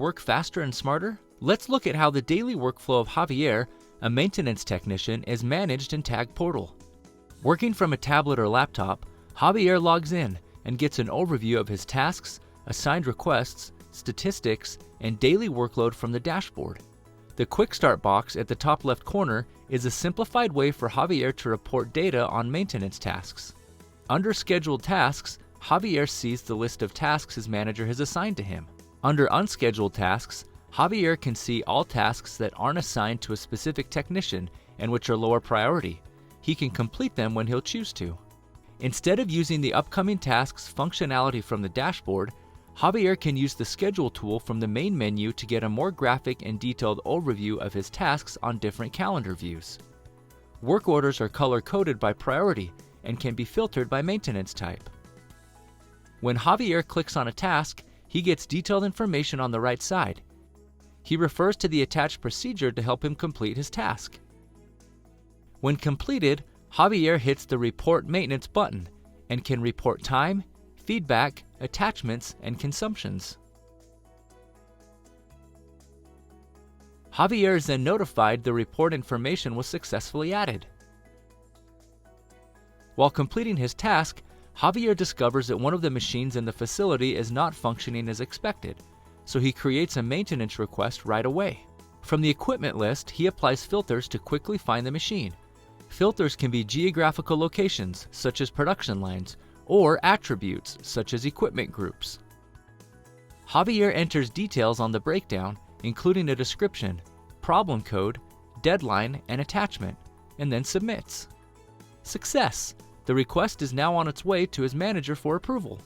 work faster and smarter? Let's look at how the daily workflow of Javier, a maintenance technician, is managed in Tag Portal. Working from a tablet or laptop, Javier logs in and gets an overview of his tasks, assigned requests, statistics, and daily workload from the dashboard. The Quick Start box at the top left corner is a simplified way for Javier to report data on maintenance tasks. Under Scheduled Tasks, Javier sees the list of tasks his manager has assigned to him. Under Unscheduled Tasks, Javier can see all tasks that aren't assigned to a specific technician and which are lower priority. He can complete them when he'll choose to. Instead of using the upcoming tasks functionality from the dashboard, Javier can use the Schedule tool from the main menu to get a more graphic and detailed overview of his tasks on different calendar views. Work orders are color-coded by priority and can be filtered by maintenance type. When Javier clicks on a task, he gets detailed information on the right side. He refers to the attached procedure to help him complete his task. When completed, Javier hits the Report Maintenance button and can report time, feedback, attachments, and consumptions. Javier is then notified the report information was successfully added. While completing his task, Javier discovers that one of the machines in the facility is not functioning as expected, so he creates a maintenance request right away. From the equipment list, he applies filters to quickly find the machine. Filters can be geographical locations, such as production lines, or attributes, such as equipment groups. Javier enters details on the breakdown, including a description, problem code, deadline, and attachment, and then submits. Success! The request is now on its way to his manager for approval.